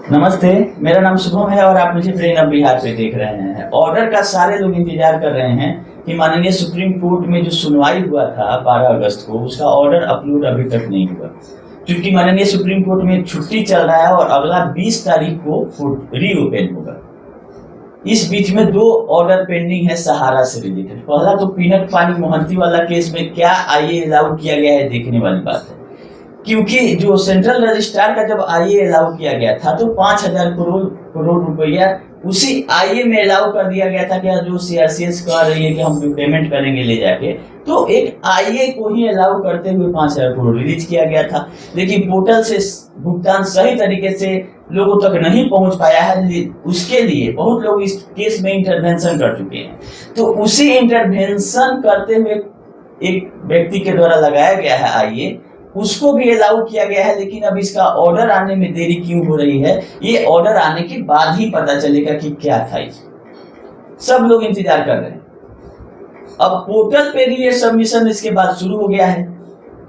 नमस्ते। मेरा नाम शुभम है और आप मुझे ट्रेन ऑफ बिहार पे देख रहे हैं। ऑर्डर का सारे लोग इंतजार कर रहे हैं कि माननीय सुप्रीम कोर्ट में जो सुनवाई हुआ था 12 अगस्त को, उसका ऑर्डर अपलोड अभी तक नहीं हुआ, क्योंकि माननीय सुप्रीम कोर्ट में छुट्टी चल रहा है और अगला 20 तारीख को रीओपन होगा। इस बीच में 2 ऑर्डर पेंडिंग है सहारा से रिलेटेड। पहला तो पीनट पानी मोहंती वाला केस में क्या आईए अलाउ किया गया है, देखने वाली बात है, क्योंकि जो सेंट्रल रजिस्ट्रार का जब आईए अलाउ किया गया था तो 5,000 करोड़ रुपया उसी आईए में अलाउ कर दिया गया था। क्या जो सीआरसीएस कह रही है कि हम पेमेंट करेंगे ले जाके, तो एक आईए को ही अलाउ करते हुए 5,000 करोड़ रिलीज किया गया था। लेकिन पोर्टल से भुगतान सही तरीके से लोगों तक नहीं पहुंच पाया है। उसके लिए बहुत लोग इस केस में इंटरवेंशन कर चुके हैं। तो उसी इंटरवेंशन करते हुए एक व्यक्ति के द्वारा लगाया गया है आईए, उसको भी अलाउ किया गया है। लेकिन अब इसका ऑर्डर आने में देरी क्यों हो रही है, ये ऑर्डर आने के बाद ही पता चलेगा कि क्या था। सब लोग इंतजार कर रहे हैं। अब पोर्टल पे भी ये सबमिशन इसके बाद शुरू हो गया है,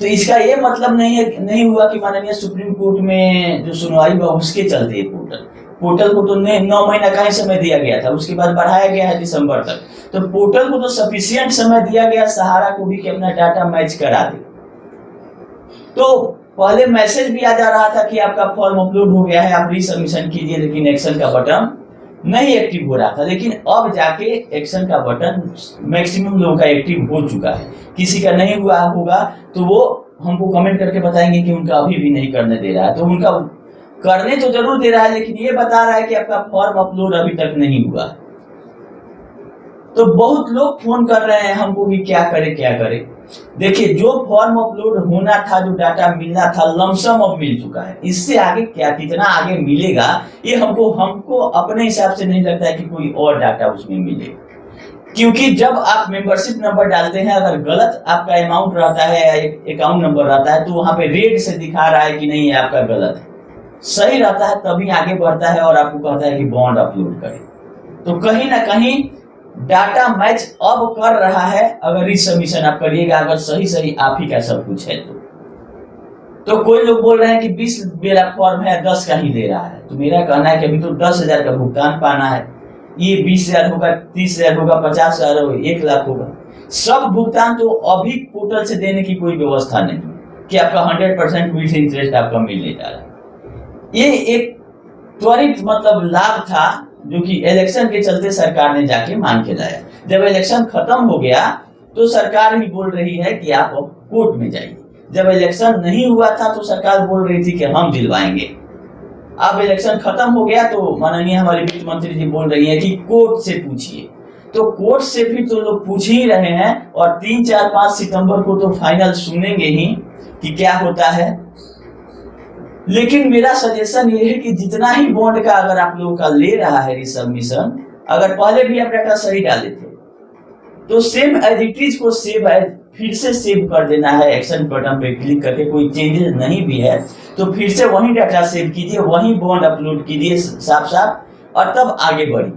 तो इसका ये मतलब नहीं हुआ कि माननीय सुप्रीम कोर्ट में जो सुनवाई हुआ उसके चलते पोर्टल को तो 9 महीना का ही समय दिया गया था, उसके बाद बढ़ाया गया है दिसंबर तक। तो पोर्टल को तो सफिशिएंट समय दिया गया सहारा को भी कि अपना डाटा मैच करा दे। तो पहले मैसेज भी आ जा रहा था कि आपका फॉर्म अपलोड हो गया है, आप रीसबमिशन कीजिए, लेकिन एक्शन का बटन नहीं एक्टिव हो रहा था। लेकिन अब जाके एक्शन का बटन मैक्सिमम लोगों का एक्टिव हो चुका है। किसी का नहीं हुआ होगा तो वो हमको कमेंट करके बताएंगे कि उनका अभी भी नहीं करने दे रहा है। तो उनका करने तो जरूर दे रहा है, लेकिन ये बता रहा है कि आपका फॉर्म अपलोड अभी तक नहीं हुआ। तो बहुत लोग फोन कर रहे हैं हमको कि क्या करे। देखिए, जो फॉर्म अपलोड होना था, जो डाटा मिलना था, लमसम अब मिल चुका है। इससे आगे क्या कितना आगे मिलेगा ये हमको अपने हिसाब से नहीं लगता है कि कोई और डाटा उसमें मिले। क्योंकि जब आप मेंबरशिप नंबर डालते हैं, अगर गलत आपका अमाउंट रहता है या अकाउंट नंबर रहता है, तो वहां पे रेड से दिखा रहा है कि नहीं आपका गलत है। सही रहता है तभी आगे बढ़ता है और आपको कहता है कि बॉन्ड अपलोड करें। तो कहीं ना कहीं डाटा मैच अब कर रहा है। अगर रीसबमिशन आप करिएगा, अगर सही आप ही का सब कुछ है तो कोई लोग बोल रहे हैं कि 20 मेरा फॉर्म है, 10 का ही ले रहा है। तो मेरा कहना है कि अभी तो 10,000 का भुगतान पाना है। ये 20,000 होगा, 30,000 होगा, 50,000 होगा, 1 लाख होगा। सब भुगतान तो अभी पोर्टल से देने की कोई व्यवस्था नहीं कि आपका 100% विथ इंटरेस्ट आपका मिलने जा रहा है। ये एक त्वरित मतलब लाभ था जो कि इलेक्शन के चलते सरकार ने जाके मांग के लाया। जब इलेक्शन खत्म हो गया तो सरकार ही बोल रही है कि आप कोर्ट में जाइए। जब इलेक्शन नहीं हुआ था तो सरकार बोल रही थी कि हम दिलवाएंगे। अब इलेक्शन खत्म हो गया तो माननीय हमारे वित्त मंत्री जी बोल रही है कि कोर्ट से पूछिए। तो कोर्ट से भी तो लोग पूछ ही रहे हैं और 3, 4, 5 सितंबर को तो फाइनल सुनेंगे ही कि क्या होता है। लेकिन मेरा सजेशन ये है कि जितना ही बॉन्ड का अगर आप लोगों का ले रहा है रिसबमिशन, अगर पहले भी आप डाटा सही डाले थे तो सेम एज इट इज को फिर से सेव कर देना है। एक्शन बटन पे क्लिक करके कोई चेंजेस नहीं भी है तो फिर से वही डाटा सेव कीजिए, वही बॉन्ड अपलोड कीजिए साफ और तब आगे बढ़िए।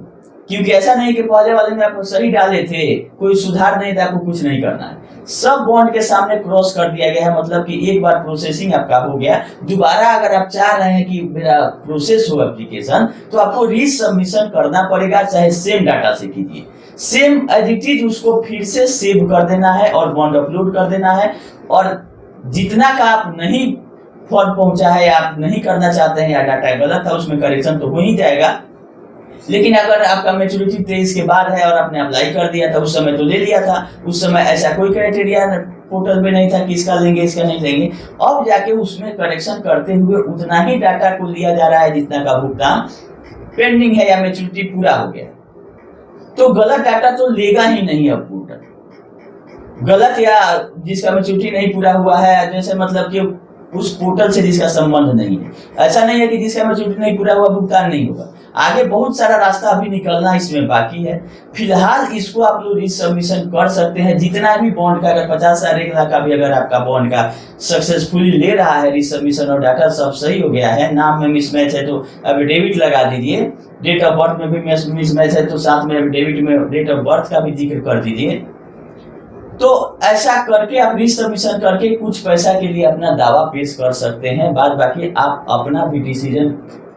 क्योंकि ऐसा नहीं कि पहले वाले में आप सही डाले थे, कोई सुधार नहीं था, आपको कुछ नहीं करना है। सब बॉन्ड के सामने क्रॉस कर दिया गया है, मतलब कि एक बार प्रोसेसिंग आपका हो गया। दोबारा अगर आप चाह रहे हैं कि मेरा प्रोसेस हो एप्लीकेशन, तो आपको रीसबमिशन करना पड़ेगा, चाहे सेम डाटा से कीजिए, सेम एज इट इज उसको फिर से सेव कर देना है और बॉन्ड अपलोड कर देना है। और जितना का आप नहीं फॉर्म पहुंचा है, आप नहीं करना चाहते हैं या डाटा गलत था, उसमें करेक्शन तो हो ही जाएगा। लेकिन अगर आपका मैच्योरिटी 23 के बाद है और आपने अप्लाई कर दिया था, उस समय तो ले लिया था, उस समय ऐसा कोई क्राइटेरिया पोर्टल पे नहीं था कि इसका लेंगे इसका नहीं लेंगे। अब जाके उसमें करेक्शन करते हुए उतना ही डाटा को लिया जा रहा है जितना का भुगतान पेंडिंग है या मैच्योरिटी पूरा हो गया। तो गलत डाटा तो लेगा ही नहीं अब पोर्टल। गलत या जिसका मैच्योरिटी नहीं पूरा हुआ है, जैसे मतलब कि उस पोर्टल से जिसका संबंध नहीं है, ऐसा नहीं है कि जिसका मैच्योरिटी नहीं पूरा हुआ भुगतान नहीं होगा। आगे बहुत सारा रास्ता अभी निकलना इसमें बाकी है। फिलहाल इसको आप लोग रिसबमिशन कर सकते हैं। जितना भी बॉन्ड का, अगर 50,000, 1 लाख का भी अगर आपका बॉन्ड का सक्सेसफुली ले रहा है रिसबमिशन और डाटा सब सही हो गया है, नाम में मिसमैच है तो एफिडेविट लगा दीजिए, डेट ऑफ बर्थ में भी मिसमैच है तो साथ में एफिडेविट में डेट ऑफ बर्थ का भी जिक्र कर दीजिए। तो ऐसा करके आप रिसबमिशन करके कुछ पैसा के लिए अपना दावा पेश कर सकते हैं। बाद बाकी आप अपना भी डिसीजन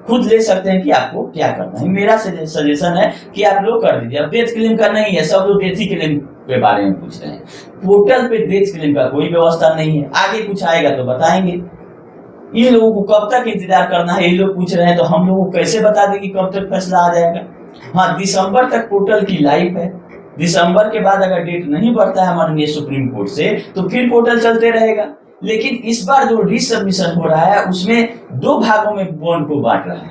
खुद ले सकते हैं कि आपको क्या करना है। मेरा सजेशन है कि आप लोग कर दीजिए। अब डेथ क्लेम का नहीं है, सब लोग डेथ ही क्लेम के बारे में पूछ रहे हैं। पोर्टल पे डेथ क्लेम का कोई व्यवस्था नहीं है, आगे कुछ आएगा तो बताएंगे। इन लोगों को कब तक इंतजार करना है, ये लोग पूछ रहे हैं, तो हम लोगों को कैसे बता दें कि कब तक फैसला आ जाएगा। हाँ, दिसंबर तक पोर्टल की लाइफ है। दिसंबर के बाद अगर डेट नहीं बढ़ता है माननीय सुप्रीम कोर्ट से तो फिर पोर्टल चलते रहेगा। लेकिन इस बार जो रिसबमिशन हो रहा है उसमें दो भागों में बॉन्ड को बांट रहा है।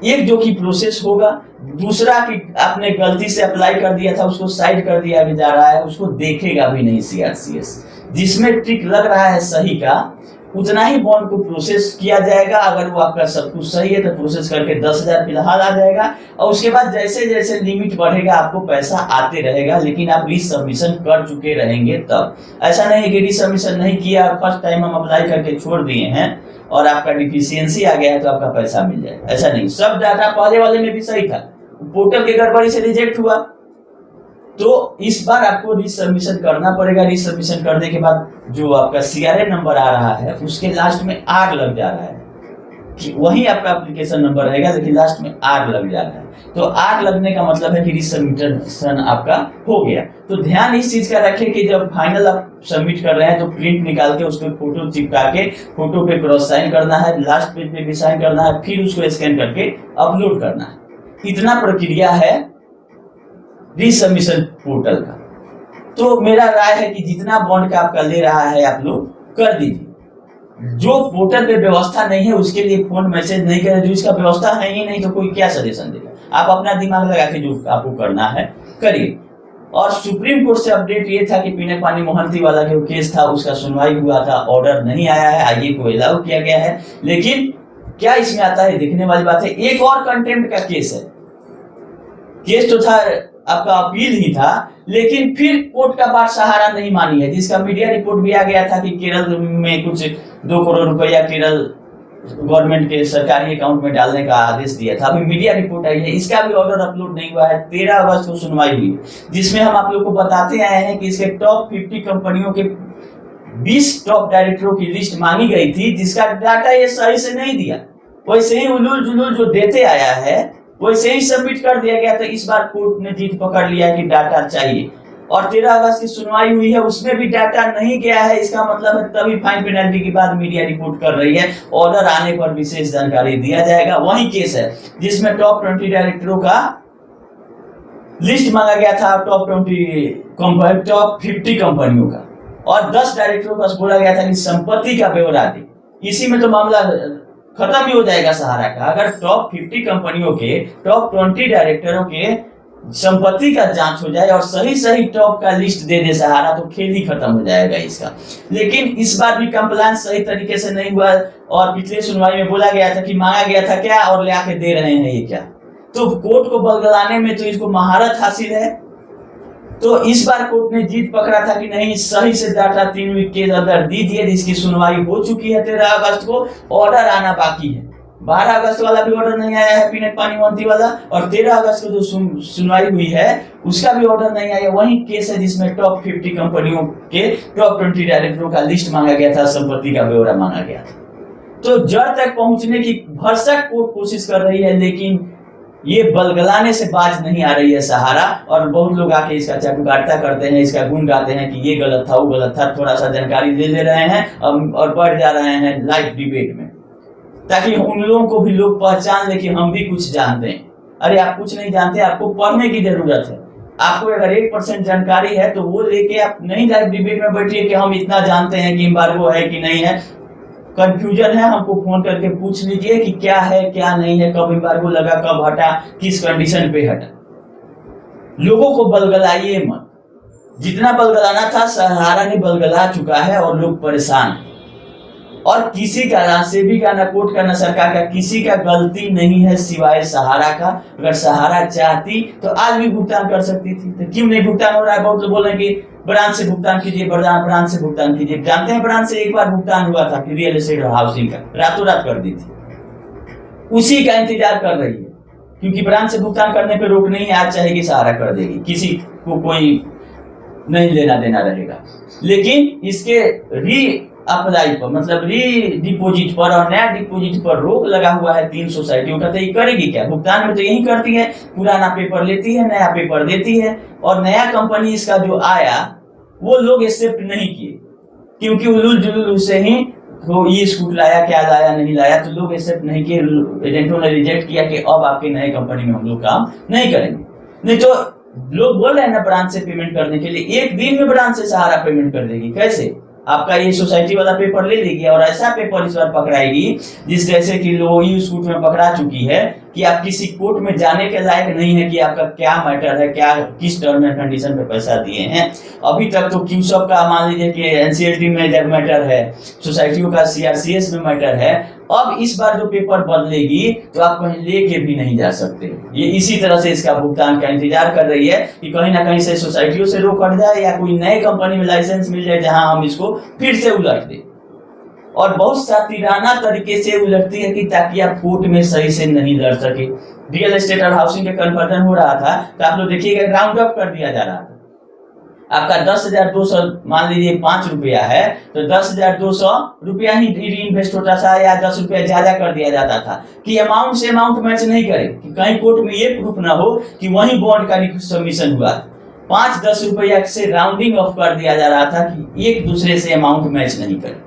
एक जो कि प्रोसेस होगा, दूसरा कि आपने गलती से अप्लाई कर दिया था उसको साइड कर दिया जा रहा है, उसको देखेगा भी नहीं सीआरसीएस। जिसमें ट्रिक लग रहा है सही का, उतना ही बॉन्ड को प्रोसेस किया जाएगा। अगर वो आपका सब कुछ सही है तो प्रोसेस करके 10,000 फिलहाल आ जाएगा, और उसके बाद जैसे जैसे लिमिट बढ़ेगा आपको पैसा आते रहेगा, लेकिन आप रिसबमिशन कर चुके रहेंगे तब। ऐसा नहीं कि रिसबमिशन नहीं किया और फर्स्ट टाइम हम अप्लाई करके छोड़ दिए हैं और आपका डिफिशियंसी आ गया है तो आपका पैसा मिल जाएगा, ऐसा नहीं। सब डाटा पहले वाले में भी सही था, पोर्टल के गड़बड़ी से रिजेक्ट हुआ, तो इस बार आपको रिसबमिशन करना पड़ेगा। रिसबमिशन करने के बाद जो आपका सीआरए नंबर आ रहा है उसके लास्ट में आर लग जा रहा है, कि वही आपका एप्लीकेशन नंबर रहेगा लेकिन लास्ट में आर लग जा रहा है। तो आर लगने का मतलब है कि रिसबमिशन आपका हो गया। तो ध्यान इस चीज का रखें कि जब फाइनल आप सबमिट कर रहे हैं तो प्रिंट निकाल के उसको फोटो चिपका के फोटो पे क्रॉस साइन करना है, लास्ट पेज पे भी साइन करना है, फिर उसको स्कैन करके अपलोड करना है। इतना प्रक्रिया है रिसबमिशन पोर्टल का। तो मेरा राय है कि जितना बॉन्ड का आपका ले रहा है आप लोग कर दीजिए। जो पोर्टल पे व्यवस्था नहीं है उसके लिए फोन मैसेज नहीं करें, जो इसका व्यवस्था है ही नहीं तो कोई क्या सजेशन देगा। आप अपना दिमाग लगा के जो आपको करना है करिए। और सुप्रीम कोर्ट से अपडेट ये था कि पिनाक-पानी मोहंती वाला जो केस था उसका सुनवाई हुआ था, ऑर्डर नहीं आया है, आईए को अलाउ किया गया है, लेकिन क्या इसमें आता है देखने वाली बात है। एक और कंटेम्प्ट का केस है, केस तो था आपका अपील ही था, लेकिन फिर कोर्ट का बात सहारा नहीं मानी है, जिसका मीडिया रिपोर्ट भी आ गया था कि केरल में कुछ 2 करोड़ रुपया केरल गवर्नमेंट के सरकारी अकाउंट में डालने का आदेश दिया था। अभी मीडिया रिपोर्ट आई है, इसका भी ऑर्डर अपलोड नहीं हुआ है। 13 अगस्त को सुनवाई हुई, जिसमें हम आप लोग को बताते आए हैं कि इसके टॉप 50 कंपनियों के 20 टॉप डायरेक्टरों की लिस्ट मांगी गई थी, जिसका डाटा ये सही से नहीं दिया, वैसे ही उलूल जुलूल जो देते आया है वैसे ही सबमिट कर दिया गया। तो इस बार कोर्ट ने जीत पकड़ लिया कि डाटा चाहिए, और 13 अगस्त की सुनवाई हुई है, उसमें भी डाटा नहीं गया है। इसका मतलब है तभी फाइन पेनल्टी के बाद मीडिया रिपोर्ट कर रही है, ऑर्डर आने पर विशेष जानकारी दिया जाएगा। वही केस है जिसमें टॉप 20 डायरेक्टरों का लिस्ट मांगा गया था, टॉप 50 कंपनियों का, और 10 डायरेक्टरों का बोला गया था कि संपत्ति का ब्यौरा दे। इसी में तो मामला खत्म ही हो जाएगा सहारा का। अगर टॉप 50 कंपनियों के टॉप 20 डायरेक्टरों के संपत्ति का जांच हो जाए और सही सही टॉप का लिस्ट दे दे सहारा, तो खेल ही खत्म हो जाएगा इसका। लेकिन इस बार भी कंप्लायंस सही तरीके से नहीं हुआ, और पिछले सुनवाई में बोला गया था कि मांगा गया था क्या और ले आके दे रहे हैं ये क्या। तो कोर्ट को बलगलाने में तो इसको महारत हासिल है। तो इस बार कोर्ट ने जीत पकड़ा था कि नहीं, सही से डाटा 3 वीक के अंदर दीजिए, जिसकी सुनवाई हो चुकी है 13 अगस्त को, ऑर्डर आना बाकी है। 12 अगस्त वाला भी ऑर्डर नहीं आया है पिनाक-पानी मोहंती वाला, और 13 अगस्त को जो सुनवाई हुई है उसका भी ऑर्डर नहीं आया। वही केस है जिसमें टॉप 50 कंपनियों के टॉप 20 डायरेक्टरों का लिस्ट मांगा गया था, संपत्ति का ब्यौरा मांगा गया था। तो जड़ तक पहुंचने की भरसक कोर्ट कोशिश कर रही है, लेकिन ये बलगलाने से बाज नहीं आ रही है सहारा। और बहुत लोग आके इसका चाटुकारिता करते हैं, इसका गुण गाते हैं कि ये गलत था वो गलत था, थोड़ा सा जानकारी ले रहे हैं और बढ़ जा रहे हैं लाइव डिबेट में, ताकि उन लोगों को भी लोग पहचान ले कि हम भी कुछ जानते हैं। अरे आप कुछ नहीं जानते, आपको पढ़ने की जरूरत है। आपको अगर 1% जानकारी है तो वो लेके आप नहीं लाइव डिबेट में बैठिए कि हम इतना जानते हैं कि एम्बार्गो है कि नहीं है। कंफ्यूजन है, हमको फोन करके पूछ लीजिए कि क्या है क्या नहीं है, कब एम्बार्गो लगा, कब हटा, किस कंडीशन पे हटा। लोगों को बलगलाइए मत। जितना बलगलाना था सहारा ने बलगला चुका है और लोग परेशान हैं। और किसी का ना सेबी का, ना कोर्ट का, ना सरकार का, किसी का गलती नहीं है सिवाय सहारा का। अगर सहारा चाहती तो आज भी भुगतान कर सकती थी, तो क्यों नहीं भुगतान हो रहा है। बहुत लोग बोल रहे हैं कि ब्रांच से भुगतान कीजिए, ब्रांच से भुगतान कीजिए। जानते हैं ब्रांच से एक बार भुगतान हुआ था कि रियल एस्टेट हाउसिंग का, रातों रात कर दी थी। उसी का इंतजार कर रही है, क्योंकि ब्रांच से भुगतान करने पे रोक नहीं है। आज चाहेगी सहारा कर देगी, किसी को कोई नहीं लेना देना रहेगा। लेकिन इसके अप्लाई पर, मतलब री डिपोजिट पर और नया डिपोजिट पर रोक लगा हुआ है 3 सोसाइटियों का, तो ये करेगी क्या? भुगतान में तो यही करती है, पुराना पेपर लेती है, नया पेपर देती है। और नया कंपनी इसका जो आया वो लोग एक्सेप्ट नहीं किए, क्योंकि उलूल जुलूल से ही तो ये स्कूट लाया, क्या लाया नहीं लाया, तो लोग एक्सेप्ट नहीं किए, एजेंटों ने रिजेक्ट किया कि अब आपके नए कंपनी में हम लोग काम नहीं करेंगे। नहीं तो लोग बोल रहे हैं ना ब्रांच से पेमेंट करने के लिए, एक दिन में ब्रांच से सहारा पेमेंट कर देगी। कैसे? आपका ये सोसाइटी वाला पेपर ले लेगी और ऐसा पेपर इस बार पकड़ाएगी जिस जैसे कि लोग स्कूट में पकड़ा चुकी है कि आप किसी कोर्ट में जाने के लायक नहीं है कि आपका क्या मैटर है, क्या किस टर्म एंड कंडीशन पे पैसा दिए हैं। अभी तक तो क्यूसब का मान लीजिए कि एनसीएलटी में जब मैटर है, सोसाइटियों का सीआरसीएस में मैटर है। अब इस बार जो पेपर बदलेगी तो आप कहीं लेके भी नहीं जा सकते। ये इसी तरह से इसका भुगतान का इंतजार कर रही है कि कहीं ना कहीं से सोसाइटियों से रोक हट जाए या कोई नए कंपनी में लाइसेंस मिल जाए जहां हम इसको फिर से उलट दें। और बहुत सातिराना तरीके से उलटती है कि ताकि आप कोर्ट में सही से नहीं लड़ सके। रियल एस्टेट और हाउसिंग का कन्वर्जन हो रहा था तो आप लोग देखिएगा राउंड अप कर दिया जा रहा था। आपका 10,200 मान लीजिए 5 रुपया है तो 10,200 रुपया ही इन्वेस्ट होता था या 10 रुपया ज्यादा कर दिया जाता था कि अमाउंट से अमाउंट मैच नहीं करे, कि कहीं कोर्ट में ये प्रूफ ना हो कि वही बॉन्ड का सबमिशन हुआ। 5-10 रुपया से राउंडिंग ऑफ कर दिया जा रहा था कि एक दूसरे से अमाउंट मैच नहीं करे।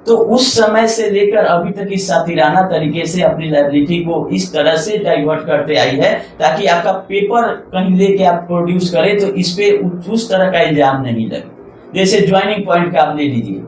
तो उस समय से लेकर अभी तक इस सातिराना तरीके से अपनी लायबिलिटी को इस तरह से डाइवर्ट करते आई है ताकि आपका पेपर कहीं लेके आप प्रोड्यूस करें तो इस पे उस तरह का इल्जाम नहीं लगे। जैसे ज्वाइनिंग पॉइंट का आप ले लीजिए,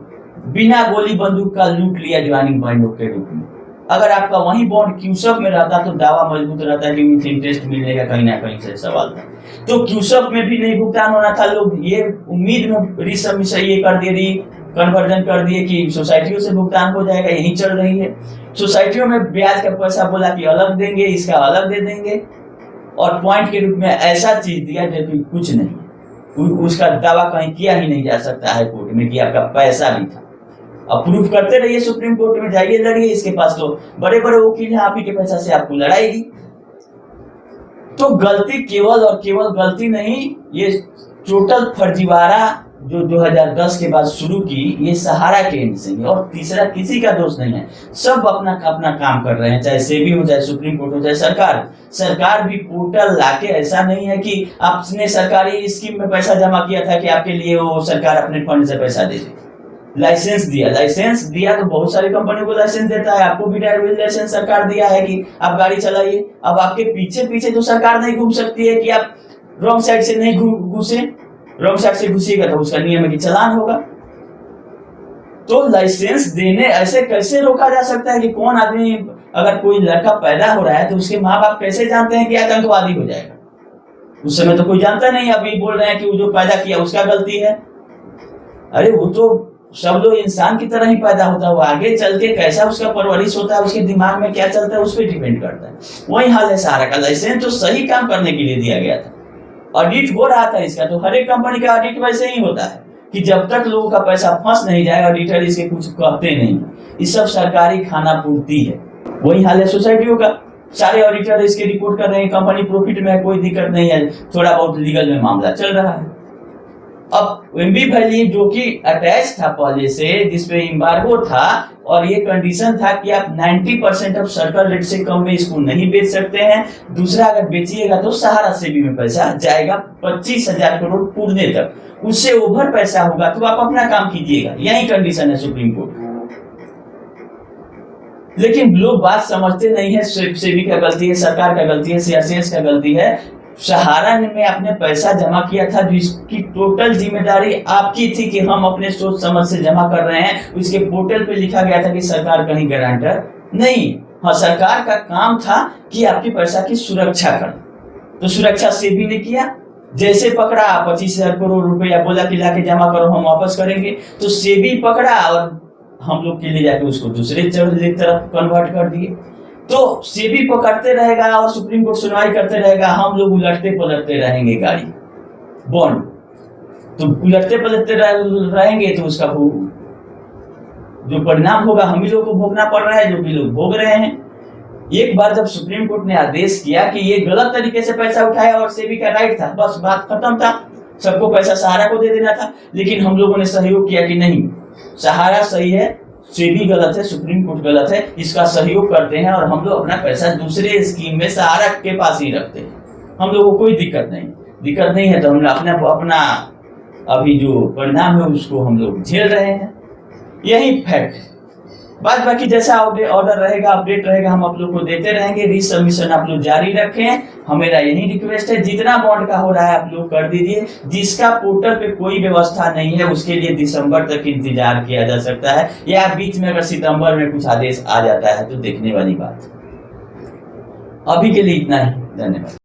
बिना गोली बंदूक का लूट लिया ज्वाइनिंग पॉइंट के रूप में। अगर आपका वही बॉन्ड क्यूसब में रहता तो दावा मजबूत रहता है कि विथ इंटरेस्ट मिलने का कहीं ना कहीं से सवाल था। तो क्यूसब में भी नहीं भुगतान होना था, लोग ये उम्मीद में रिसबमिशन ये कर दिए, कन्वर्जन कर दिए कि सोसाइटियों से भुगतान हो जाएगा, यही चल रही है। सोसाइटियों में ब्याज का पैसा बोला कि अलग देंगे, इसका अलग दे देंगे और पॉइंट के रूप में ऐसा चीज दिया जबकि कुछ नहीं, उसका दावा कहीं किया ही नहीं जा सकता है कोर्ट में कि आपका पैसा भी था। अब प्रूफ करते रहिए, सुप्रीम कोर्ट में जाइए, लड़िए, इसके पास तो बड़े बड़े वकील हैं, आप ही के पैसा से आपको लड़ाएगी। तो गलती केवल और केवल गलती नहीं, ये टोटल फर्जीवाड़ा जो 2010 के बाद शुरू की ये सहारा के एंड से, और तीसरा किसी का दोष नहीं है। सब अपना अपना काम कर रहे हैं, चाहे सेबी हो, चाहे सुप्रीम कोर्ट हो, चाहे सरकार भी पोर्टल लाके, ऐसा नहीं है कि आपने सरकारी स्कीम में पैसा जमा किया था कि आपके लिए वो सरकार अपने फंड से पैसा दे दे। लाइसेंस दिया तो बहुत सारी कंपनियों को लाइसेंस देता है, आपको भी ड्राइविंग लाइसेंस सरकार दिया है कि आप गाड़ी चलाइए। अब आपके पीछे पीछे तो सरकार नहीं घूम सकती है कि आप रॉन्ग साइड से नहीं घुसे, रॉन्ग साइड से घुसिएगा तो उसका नियम है कि चालान होगा। तो लाइसेंस देने ऐसे कैसे रोका जा सकता है कि कौन आदमी, अगर कोई लड़का पैदा हो रहा है तो उसके माँ बाप कैसे जानते हैं कि आतंकवादी हो जाएगा? उस समय तो कोई जानता नहीं। अभी बोल रहे हैं कि वो जो पैदा किया उसका गलती है। अरे वो तो सब लोग इंसान की तरह ही पैदा होता है, वो आगे चल के कैसा उसका परवरिश होता है, उसके दिमाग में क्या चलता है, उस पर डिपेंड करता है। वही हाल है सहारा का। लाइसेंस तो सही काम करने के लिए दिया गया था, ऑडिट हो रहा था इसका, तो हर एक कंपनी का ऑडिट वैसे ही होता है कि जब तक लोगों का पैसा फंस नहीं जाए ऑडिटर इसके कुछ कहते नहीं। ये सब सरकारी खाना पूर्ति है। वही हाल है सोसाइटियों का, सारे ऑडिटर इसके रिपोर्ट कर रहे हैं, कंपनी प्रॉफिट में है, कोई दिक्कत नहीं है, थोड़ा बहुत लीगल में मामला चल रहा है। अब एमबी वैली जो कि अटैच था पहले से, जिसपे एम्बार्गो था और ये कंडीशन था कि आप 90% ऑफ सर्कल रेट से कम में इसको नहीं बेच सकते हैं। दूसरा, अगर बेचिएगा तो सहारा सेबी में पैसा जाएगा 25,000 करोड़ पूर्णे तक, उससे ओवर पैसा होगा तो आप अपना काम कीजिएगा। यही कंडीशन है सुप्रीम कोर्ट। लेकिन लोग बात समझते नहीं है, सेबी का गलती है, सरकार का गलती है, सीआरसीएस का गलती है। सहारा में आपने पैसा जमा किया था जिसकी टोटल जिम्मेदारी आपकी थी कि हम अपने सोच समझ से जमा कर रहे हैं। उसके पोर्टल पे लिखा गया था कि सरकार कहीं गारंटर नहीं। हाँ, सरकार का काम था कि आपके पैसा की सुरक्षा कर, तो सुरक्षा सेबी ने किया। जैसे पकड़ा 25,000 करोड़ रुपया, बोला कि लाके जमा करो हम वापस करेंगे, तो सेबी पकड़ा और हम लोग के लिए जाके उसको दूसरे तरफ कन्वर्ट कर दिए। तो सेबी पकड़ते रहेगा और सुप्रीम कोर्ट सुनवाई करते रहेगा, हम लोग उलटते पलटते रहेंगे गाड़ी बॉन्ड। तो उलटते पलटते रहेंगे तो उसका जो परिणाम होगा हम ही लोग को भोगना पड़ रहा है, जो भी लोग भोग रहे हैं। एक बार जब सुप्रीम कोर्ट ने आदेश किया कि ये गलत तरीके से पैसा उठाया और सेबी का राइट था, बस बात खत्म था, सबको पैसा सहारा को दे देना था। लेकिन हम लोगों ने सहयोग किया कि नहीं, सहारा सही है, सेबी गलत है, सुप्रीम कोर्ट गलत है, इसका सहयोग करते हैं और हम लोग अपना पैसा दूसरे स्कीम में सहारा के पास ही रखते हैं। हम लोगों को कोई दिक्कत नहीं है, तो हम अपना अभी जो परिणाम है उसको हम लोग झेल रहे हैं, यही फैक्ट है। बाकी जैसा ऑर्डर रहेगा, अपडेट रहेगा, हम आप लोग को देते रहेंगे। रीसबमिशन आप लोग जारी रखें, मेरा यही रिक्वेस्ट है। जितना बॉन्ड का हो रहा है आप लोग कर दीजिए। जिसका पोर्टल पे कोई व्यवस्था नहीं है उसके लिए दिसंबर तक इंतजार किया जा सकता है, या बीच में अगर सितंबर में कुछ आदेश आ जाता है तो देखने वाली बात। अभी के लिए इतना ही, धन्यवाद।